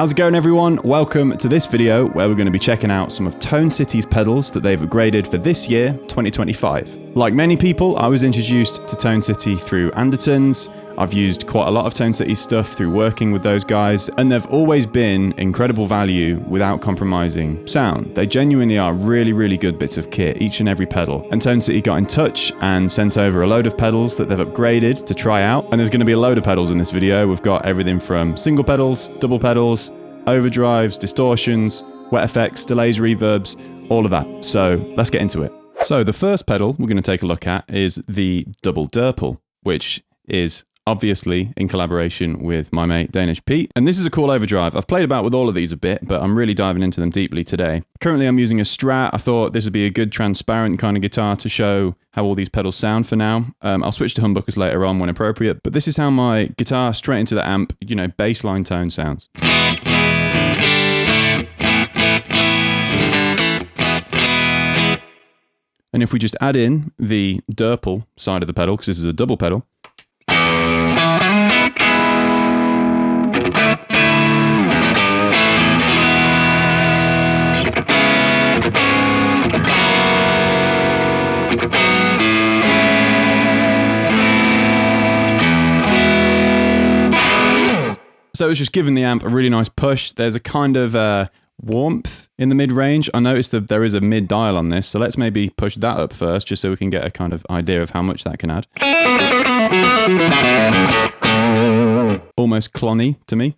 How's it going, everyone? Welcome to this video where we're going to be checking out some of Tone City's pedals that they've upgraded for this year, 2025. Like many people, I was introduced to Tone City through Andertons. I've used quite a lot of Tone City stuff through working with those guys, and they've always been incredible value without compromising sound. They genuinely are really good bits of kit, each and every pedal. And Tone City got in touch and sent over a load of pedals that they've upgraded to try out. And there's going to be a load of pedals in this video. We've got everything from single pedals, double pedals, overdrives, distortions, wet effects, delays, reverbs, all of that. So let's get into it. So the first pedal we're going to take a look at is the Double Durple, which is obviously in collaboration with my mate Danish Pete. And this is a cool overdrive. I've played about with all of these a bit, but I'm really diving into them deeply today. Currently I'm using a Strat. I thought this would be a good transparent kind of guitar to show how all these pedals sound for now. I'll switch to humbuckers later on when appropriate, but this is how my guitar straight into the amp, you know, bassline tone sounds. And if we just add in the Durple side of the pedal, because this is a double pedal, so it's just giving the amp a really nice push. There's a kind of warmth in the mid-range. I noticed that there is a mid dial on this, so let's maybe push that up first just so we can get a kind of idea of how much that can add. Almost clonny to me.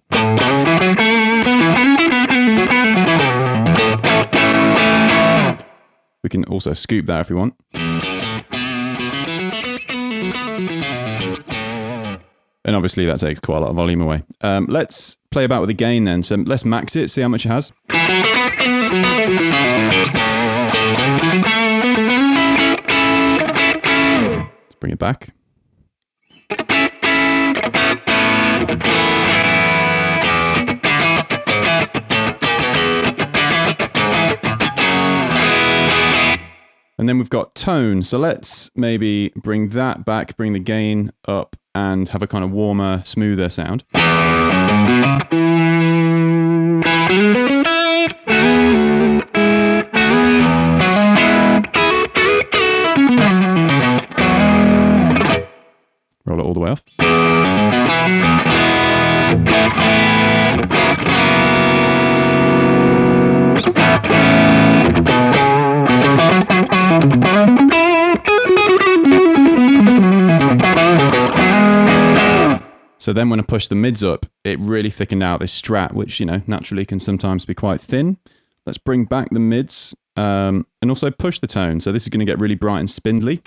We can also scoop that if we want. And obviously that takes quite a lot of volume away. Let's play about with the gain then. So let's max it, see how much it has. Let's bring it back. And then we've got tone. So let's maybe bring that back, bring the gain up, and have a kind of warmer, smoother sound. Roll it all the way off. So then when I push the mids up, it really thickened out this Strat, which, you know, naturally can sometimes be quite thin. Let's bring back the mids and also push the tone. So this is going to get really bright and spindly.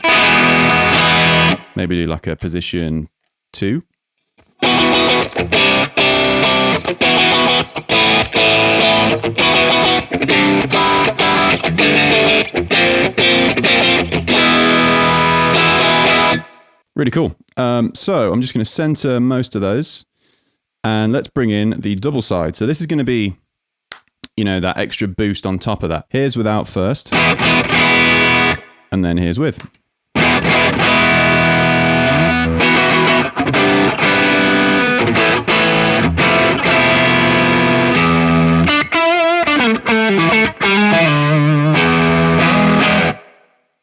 Maybe do like a position 2. Really cool. So I'm just going to center most of those and let's bring in the double side. So this is going to be, you know, that extra boost on top of that. Here's without first, and then here's with.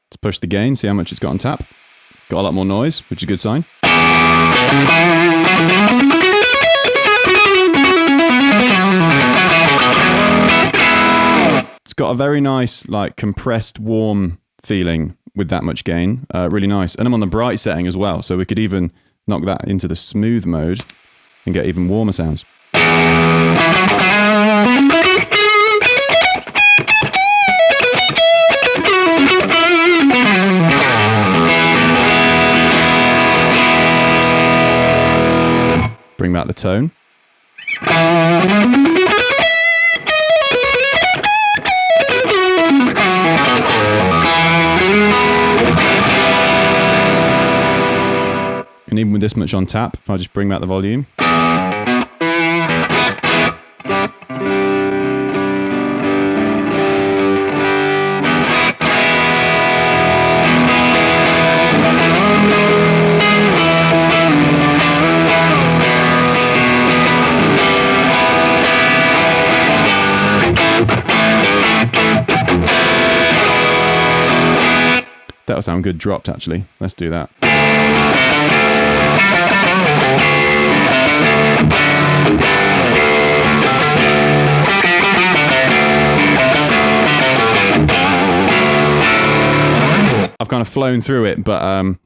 Let's push the gain, see how much it's got on tap. Got a lot more noise, which is a good sign. It's got a very nice, like, compressed, warm feeling with that much gain. Really nice. And I'm on the bright setting as well, so we could even knock that into the smooth mode and get even warmer sounds. Bring back the tone. And even with this much on tap, if I just bring back the volume. that'll sound good dropped, actually. Let's do that. I've kind of flown through it, but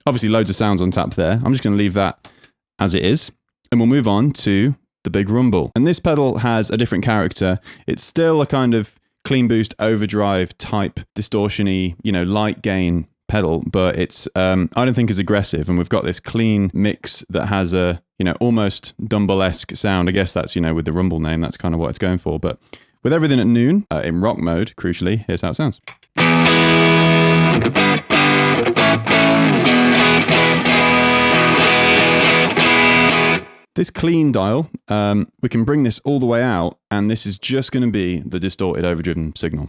obviously loads of sounds on tap there. I'm just going to leave that as it is. And we'll move on to the big rumble. And this pedal has a different character. It's still a kind of clean boost overdrive type distortion-y, you know, light gain pedal, but it's I don't think as aggressive. And we've got this clean mix that has a, you know, almost Dumble-esque sound. I guess that's, you know, with the rumble name, that's kind of what it's going for. But with everything at noon, in rock mode, crucially, here's how it sounds. This clean dial, we can bring this all the way out, and this is just going to be the distorted overdriven signal.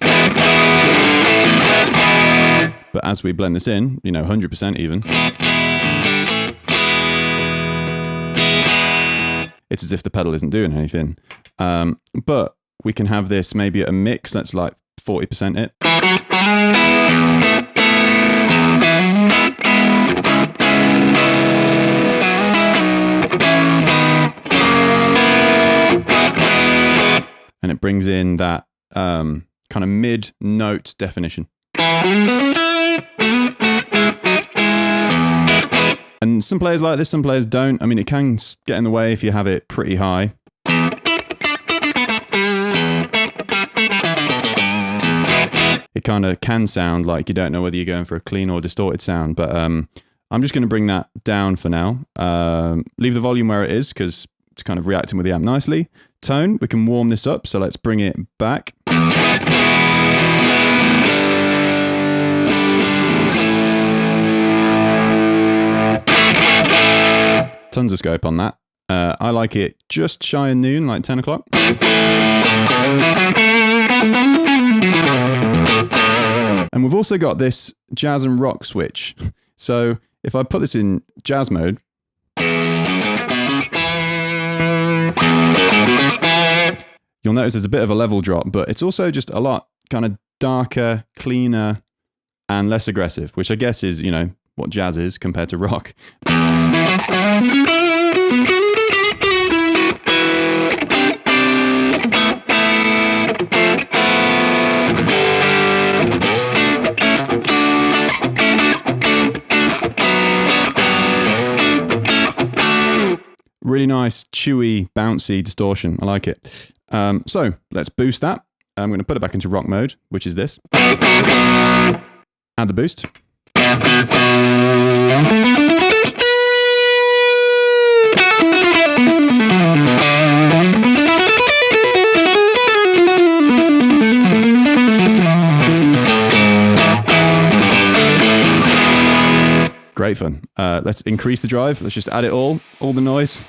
But as we blend this in, you know, 100% even, it's as if the pedal isn't doing anything. But we can have this maybe at a mix, let's like 40% it. And it brings in that kind of mid-note definition. And some players like this, some players don't. I mean, it can get in the way if you have it pretty high. It kind of can sound like you don't know whether you're going for a clean or distorted sound, but I'm just going to bring that down for now. Leave the volume where it is, because it's kind of reacting with the amp nicely. Tone, we can warm this up, so let's bring it back. Tons of scope on that. I like it just shy of noon, like 10 o'clock. And we've also got this jazz and rock switch. So if I put this in jazz mode, you'll notice there's a bit of a level drop, but it's also just a lot kind of darker, cleaner, and less aggressive, which I guess is, you know, what jazz is compared to rock. Really nice, chewy, bouncy distortion. I like it. So let's boost that. I'm going to put it back into rock mode, which is this. Add the boost. Great fun. Let's increase the drive. Let's just add it all the noise.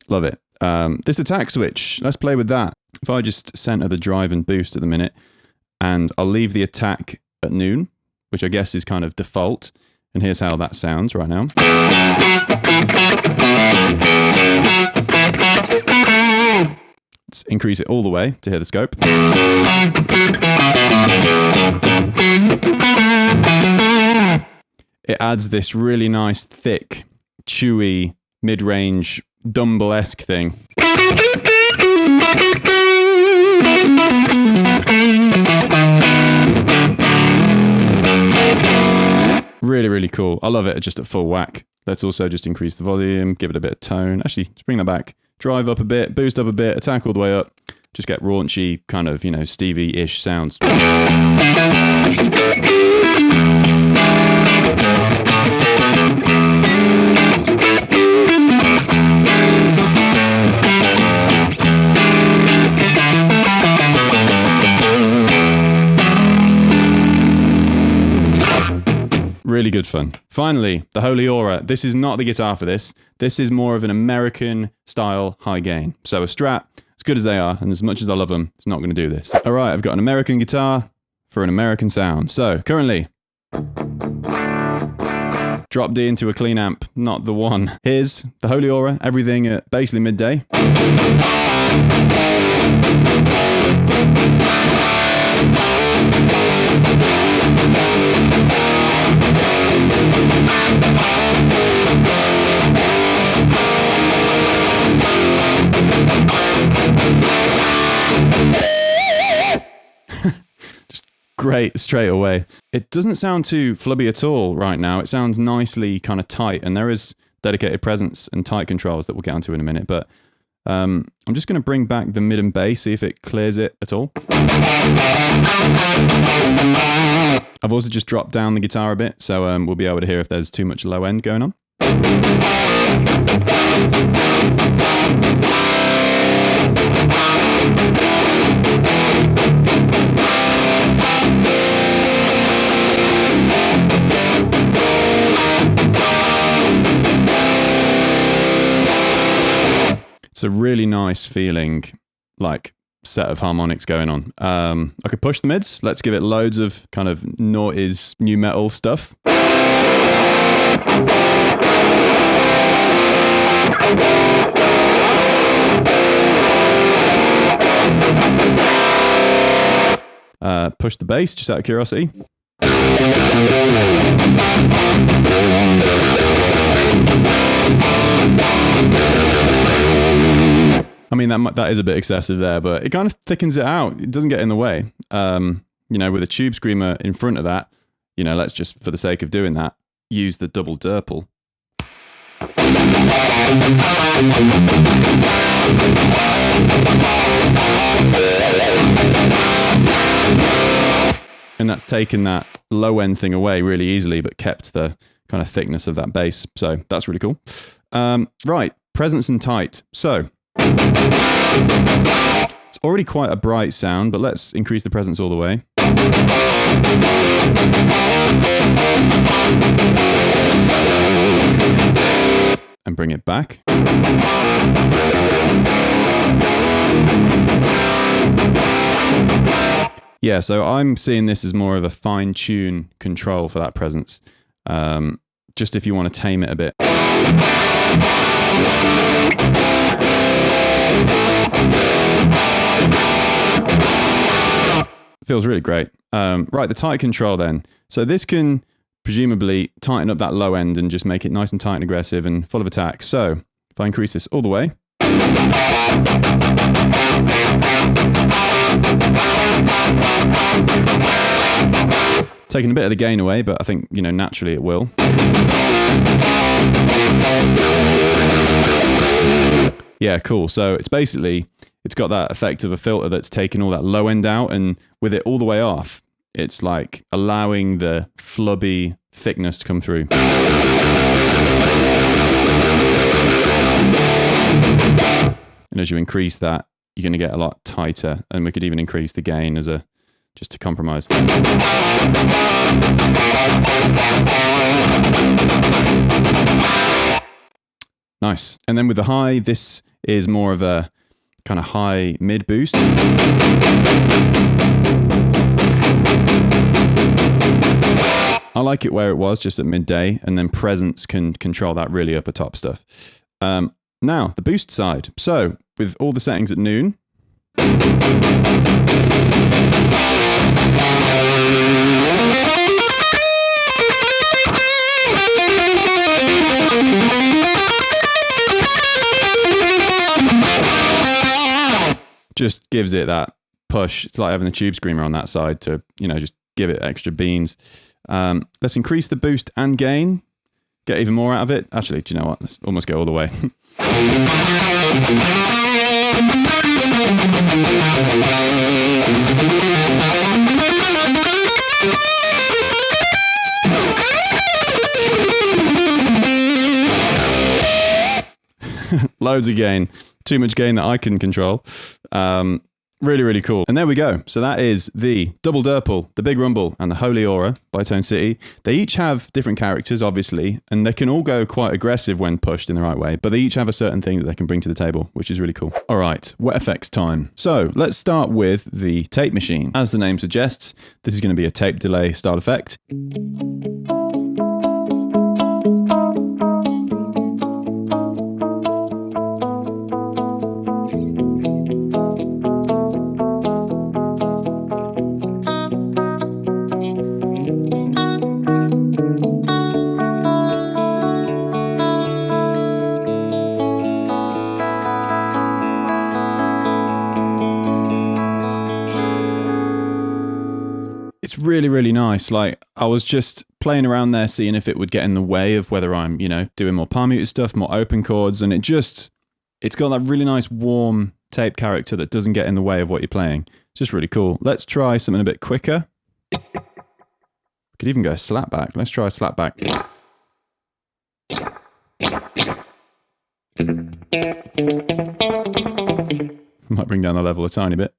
Love it. This attack switch, let's play with that. If I just center the drive and boost at the minute, and I'll leave the attack at noon, which I guess is kind of default. And here's how that sounds right now. Let's increase it all the way to hear the scope. It adds this really nice, thick, chewy, mid-range, Dumble-esque thing. Really, really cool. I love it just at full whack. Let's also just increase the volume, give it a bit of tone. Actually, just bring that back. Drive up a bit, boost up a bit, attack all the way up. Just get raunchy, kind of, you know, Stevie-ish sounds. Really good fun. Finally, the Holy Aura. This is not the guitar for this. This is more of an American style high gain. So a Strat, as good as they are, and as much as I love them, it's not going to do this. All right, I've got an American guitar for an American sound. So currently, drop D into a clean amp, not the one. Here's the Holy Aura, everything at basically midday. Just great straight away. It doesn't sound too flubby at all right now. It sounds nicely kind of tight, and there is dedicated presence and tight controls that we'll get onto in a minute, but I'm just going to bring back the mid and bass, see if it clears it at all. I've also just dropped down the guitar a bit, so we'll be able to hear if there's too much low end going on. It's a really nice feeling, like, set of harmonics going on. I could push the mids. Let's give it loads of kind of noughties new metal stuff. Push the bass, just out of curiosity. I mean, that is a bit excessive there, but it kind of thickens it out. It doesn't get in the way. You know, with a tube screamer in front of that, you know, let's just, for the sake of doing that, use the double Durple. And that's taken that low end thing away really easily, but kept the kind of thickness of that bass. So that's really cool. Right, presence and tight. So it's already quite a bright sound, but let's increase the presence all the way. And bring it back. Yeah, so I'm seeing this as more of a fine-tune control for that presence. Just if you want to tame it a bit. Feels really great. Right, the tight control then. So this can presumably tighten up that low end and just make it nice and tight and aggressive and full of attack. So if I increase this all the way. Taking a bit of the gain away, but I think, you know, naturally it will. Yeah, cool. So it's basically, it's got that effect of a filter that's taken all that low end out, and with it all the way off, it's like allowing the flubby thickness to come through. And as you increase that, you're going to get a lot tighter, and we could even increase the gain as a, just to compromise. Nice. And then with the high, this is more of a kind of high mid boost. I like it where it was, just at midday, and then presence can control that really upper top stuff. Now, the boost side. So, with all the settings at noon, just gives it that push. It's like having a tube screamer on that side to, you know, just give it extra beans. Let's increase the boost and gain. Get even more out of it. Actually, do you know what? Let's almost go all the way. Loads of gain. Too much gain that I can control. Really, really cool. And there we go. So that is the Double Durple, the Big Rumble, and the Holy Aura by Tone City. They each have different characters, obviously, and they can all go quite aggressive when pushed in the right way, but they each have a certain thing that they can bring to the table, which is really cool. All right, wet effects time. So let's start with the tape machine. As the name suggests, this is going to be a tape delay style effect. It's really, really nice. Like, I was just playing around there, seeing if it would get in the way of whether I'm, doing more palm muted stuff, more open chords, and it's got that really nice warm tape character that doesn't get in the way of what you're playing. It's just really cool. Let's try something a bit quicker. Could even go slapback. Let's try a slapback. Might bring down the level a tiny bit.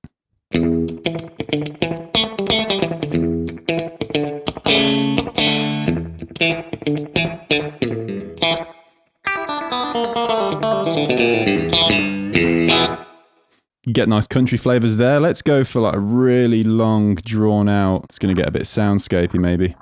Get nice country flavors there. Let's go for like a really long, drawn out. It's going to get a bit soundscapey maybe.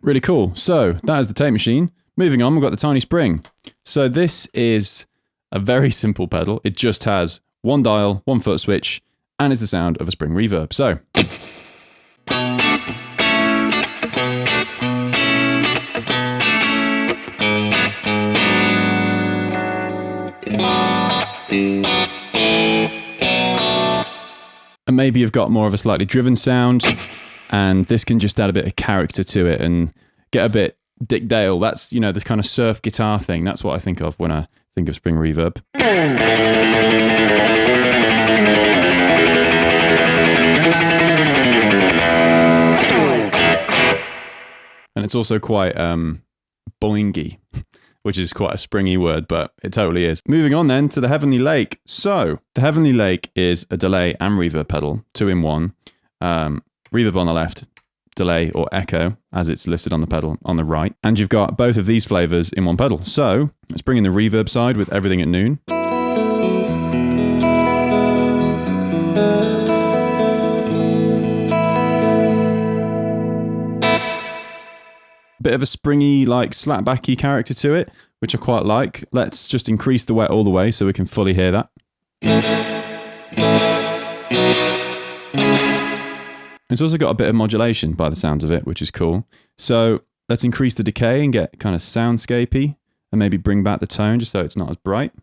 Really cool. So that is the tape machine. Moving on, we've got the Tiny Spring. So this is a very simple pedal. It just has one dial, one foot switch, and it's the sound of a spring reverb. So. And maybe you've got more of a slightly driven sound, and this can just add a bit of character to it and get a bit Dick Dale. That's, this kind of surf guitar thing. That's what I think of when I think of spring reverb. And it's also quite boingy, which is quite a springy word, but it totally is. Moving on then to the Heavenly Lake. So the Heavenly Lake is a delay and reverb pedal, 2-in-1. Reverb on the left, delay or echo, as it's listed on the pedal on the right. And you've got both of these flavors in one pedal. So let's bring in the reverb side with everything at noon. Bit of a springy, like slapbacky character to it, which I quite like. Let's just increase the wet all the way so we can fully hear that. It's also got a bit of modulation by the sounds of it, which is cool. So let's increase the decay and get kind of soundscapey and maybe bring back the tone just so it's not as bright.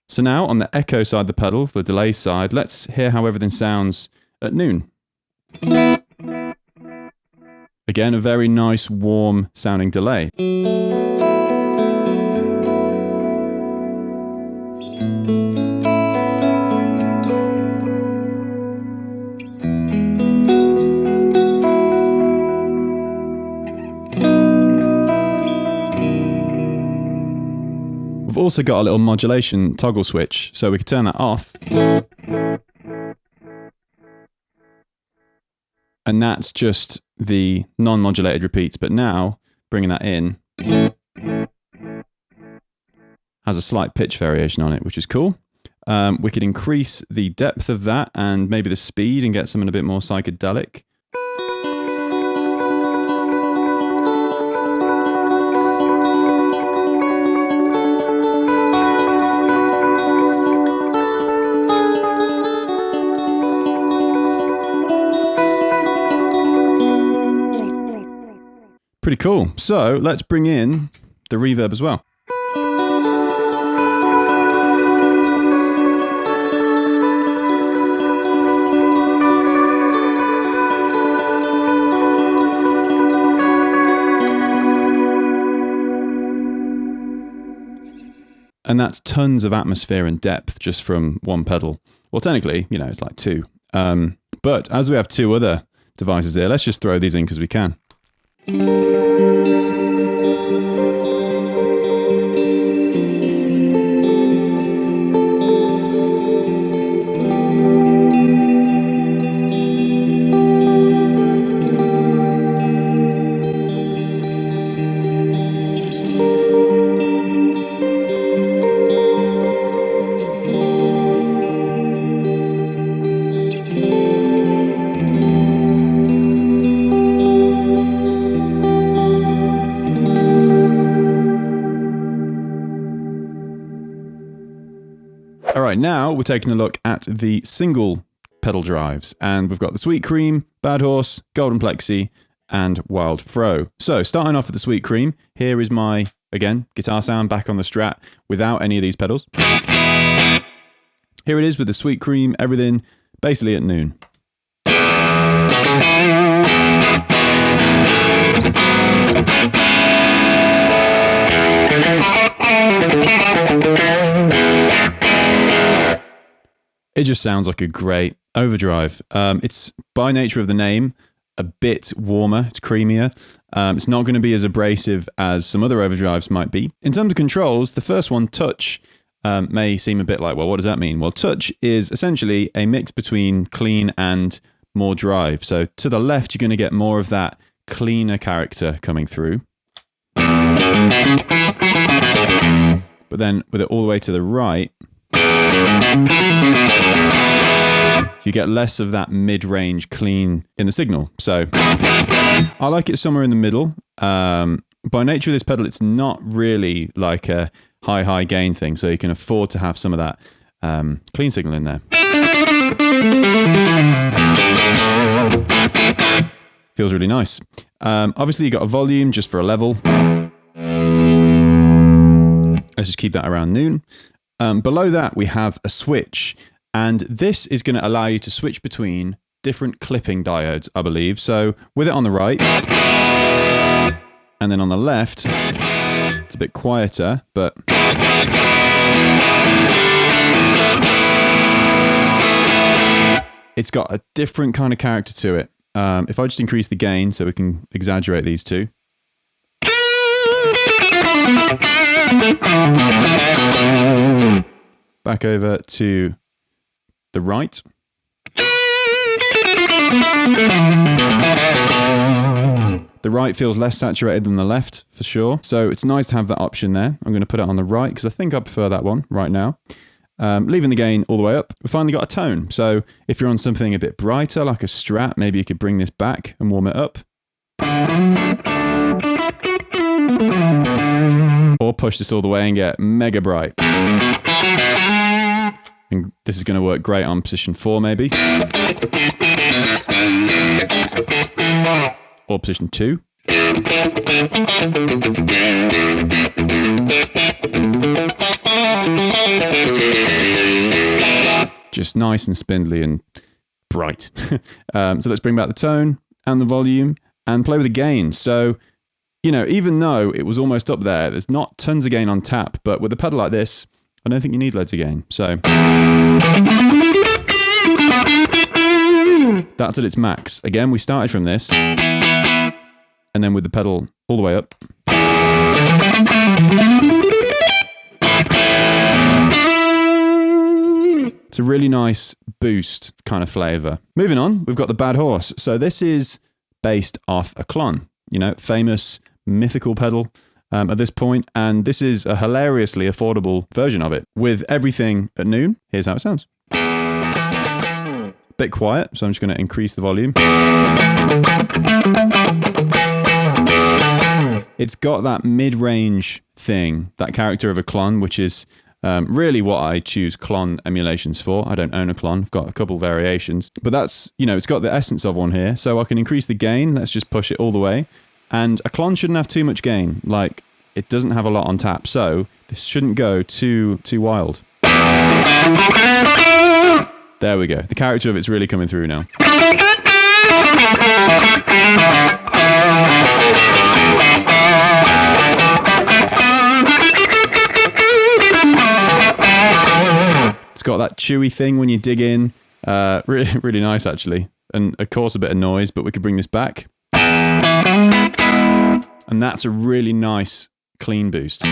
So now on the echo side of the pedal, the delay side, let's hear how everything sounds at noon. Again, a very nice, warm sounding delay. We've also got a little modulation toggle switch, so we can turn that off. And that's just the non-modulated repeats, but now, bringing that in, has a slight pitch variation on it, which is cool. We could increase the depth of that and maybe the speed and get something a bit more psychedelic. cool. So let's bring in the reverb as well. And that's tons of atmosphere and depth just from one pedal. Well, technically, you know, it's like two. But as we have two other devices here, let's just throw these in because we can. All right, now we're taking a look at the single pedal drives, and we've got the Sweet Cream, Bad Horse, Golden Plexi, and Wild Throw. So starting off with the Sweet Cream, here is my, again, guitar sound back on the Strat without any of these pedals. Here it is with the Sweet Cream, everything basically at noon. It just sounds like a great overdrive. It's, by nature of the name, a bit warmer, it's creamier. It's not going to be as abrasive as some other overdrives might be. In terms of controls, the first one, Touch, may seem a bit like, well, what does that mean? Well, Touch is essentially a mix between clean and more drive. So to the left, you're going to get more of that cleaner character coming through. But then with it all the way to the right, you get less of that mid-range clean in the signal. So I like it somewhere in the middle. By nature of this pedal, it's not really like a high gain thing, so you can afford to have some of that clean signal in there. Feels really nice. Obviously, you got a volume just for a level. Let's just keep that around noon. Below that, we have a switch, and this is going to allow you to switch between different clipping diodes, I believe. So with it on the right, and then on the left, it's a bit quieter, but it's got a different kind of character to it. If I just increase the gain so we can exaggerate these two. Back over to the right. The right feels less saturated than the left, for sure. So it's nice to have that option there. I'm going to put it on the right because I think I prefer that one right now. Leaving the gain all the way up. We've finally got a tone. So if you're on something a bit brighter, like a Strat, maybe you could bring this back and warm it up. Or push this all the way and get mega bright. And this is going to work great on position 4 maybe. Or position 2. Just nice and spindly and bright. So let's bring back the tone and the volume and play with the gain. So, you know, even though it was almost up there's not tons of gain on tap, but with a pedal like this, I don't think you need loads of gain. So that's at its max. Again, we started from this, and then with the pedal all the way up. It's a really nice boost kind of flavor. Moving on, we've got the Bad Horse. So this is based off a Connearn, you know, famous mythical pedal at this point, and this is a hilariously affordable version of it with everything at noon. Here's how it sounds. Bit quiet, so I'm just going to increase the volume. It's got that mid-range thing, that character of a Connearn, which is really what I choose Connearn emulations for. I don't own a Connearn. I've got a couple variations, but that's, you know, it's got the essence of one here. So I can increase the gain. Let's just push it all the way. And a Klon shouldn't have too much gain. Like, it doesn't have a lot on tap, so this shouldn't go too wild. There we go. The character of it's really coming through now. It's got that chewy thing when you dig in. Really, really nice, actually. And of course, a bit of noise, but we could bring this back. And that's a really nice, clean boost.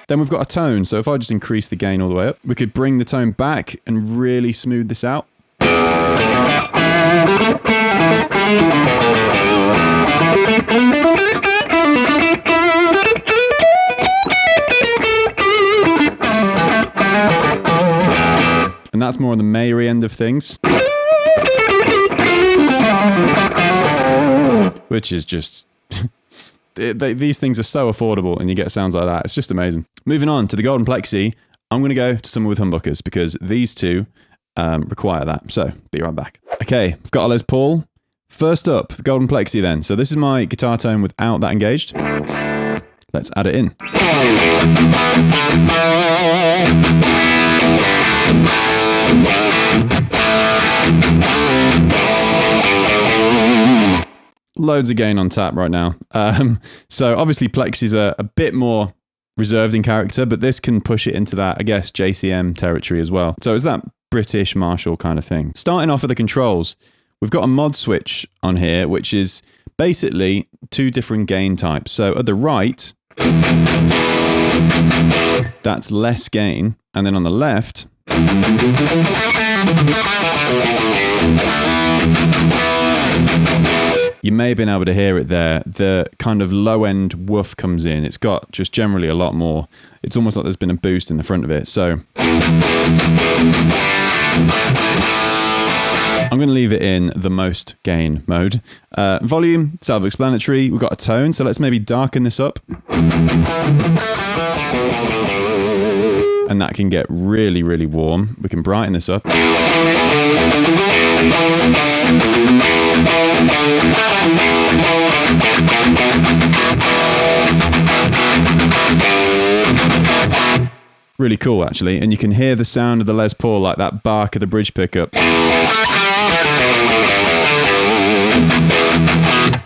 Then we've got a tone, so if I just increase the gain all the way up, we could bring the tone back and really smooth this out. And that's more on the Mayery end of things. Which is just... these things are so affordable and you get sounds like that. It's just amazing. Moving on to the Golden Plexi, I'm going to go to somewhere with humbuckers because these two require that. So, be right back. Okay, I've got a Les Paul. First up, the Golden Plexi then. So this is my guitar tone without that engaged. Let's add it in. Loads of gain on tap right now. So obviously Plexis are a bit more reserved in character, but this can push it into that, I guess, JCM territory as well. So it's that British Marshall kind of thing. Starting off with the controls, we've got a mod switch on here, which is basically two different gain types. So at the right, that's less gain. And then on the left, you may have been able to hear it there. The kind of low end woof comes in. It's got just generally a lot more. It's almost like there's been a boost in the front of it. So I'm going to leave it in the most gain mode. Volume, self-explanatory. We've got a tone, so let's maybe darken this up. And that can get really, really warm. We can brighten this up. Really cool, actually. And you can hear the sound of the Les Paul, like that bark of the bridge pickup.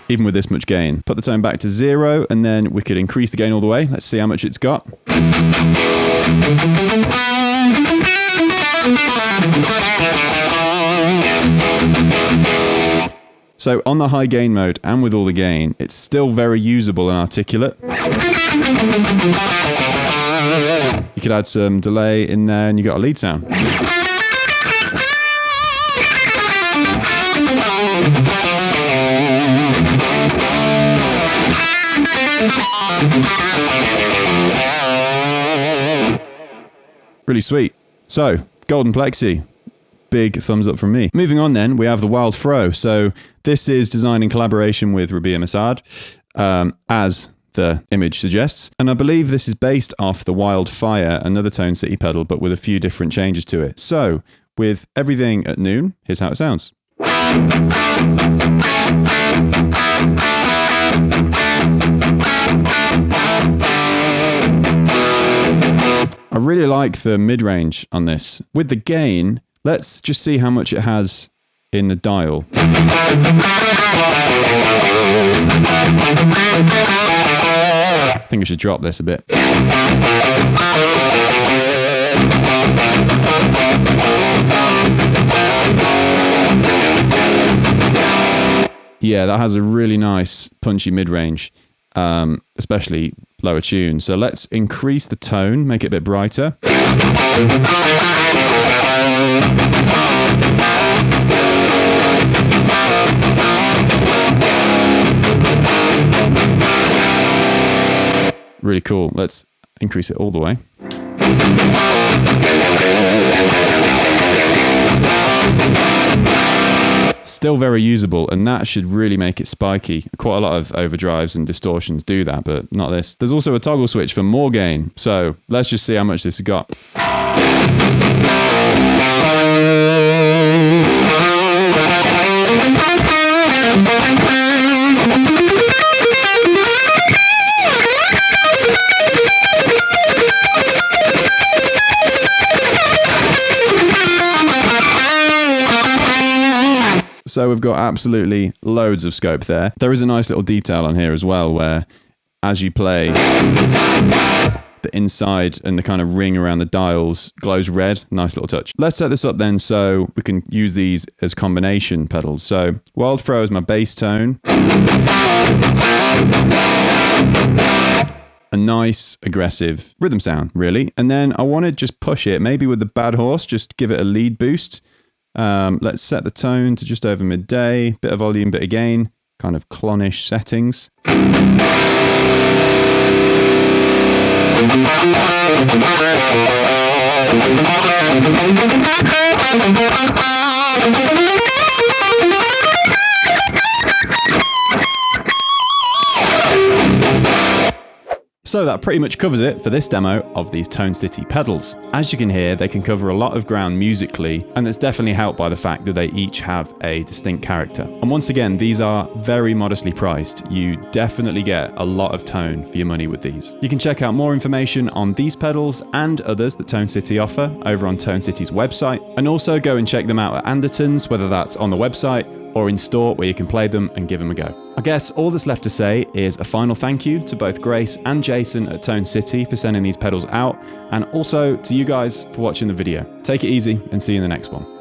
Even with this much gain. Put the tone back to 0, and then we could increase the gain all the way. Let's see how much it's got. So on the high gain mode and with all the gain, it's still very usable and articulate. You could add some delay in there and you got a lead sound. Really sweet. So, Golden Plexi. Big thumbs up from me. Moving on then, we have the Wild Fro. So this is designed in collaboration with Rabia Masad, as the image suggests. And I believe this is based off the Wildfire, another Tone City pedal, but with a few different changes to it. So, with everything at noon, here's how it sounds. I really like the mid-range on this. With the gain, let's just see how much it has in the dial. I think I should drop this a bit. Yeah, that has a really nice punchy mid-range, especially lower tune. So let's increase the tone, make it a bit brighter. Really cool. Let's increase it all the way. still very usable, and that should really make it spiky. Quite a lot of overdrives and distortions do that, but not this. There's also a toggle switch for more gain, so let's just see how much this has got. So we've got absolutely loads of scope there. There is a nice little detail on here as well, where as you play, the inside and the kind of ring around the dials glows red. Nice little touch. Let's set this up then so we can use these as combination pedals. So Wild Throw is my bass tone. A nice aggressive rhythm sound, really. And then I want to just push it, maybe with the Bad Horse, just give it a lead boost. Let's set the tone to just over midday, bit of volume, bit of gain, kind of clonish settings. So that pretty much covers it for this demo of these Tone City pedals. As you can hear, they can cover a lot of ground musically, and that's definitely helped by the fact that they each have a distinct character. And once again, these are very modestly priced. You definitely get a lot of tone for your money with these. You can check out more information on these pedals and others that Tone City offer over on Tone City's website, and also go and check them out at Anderton's, whether that's on the website or in store where you can play them and give them a go. I guess all that's left to say is a final thank you to both Grace and Jason at Tone City for sending these pedals out, and also to you guys for watching the video. Take it easy and see you in the next one.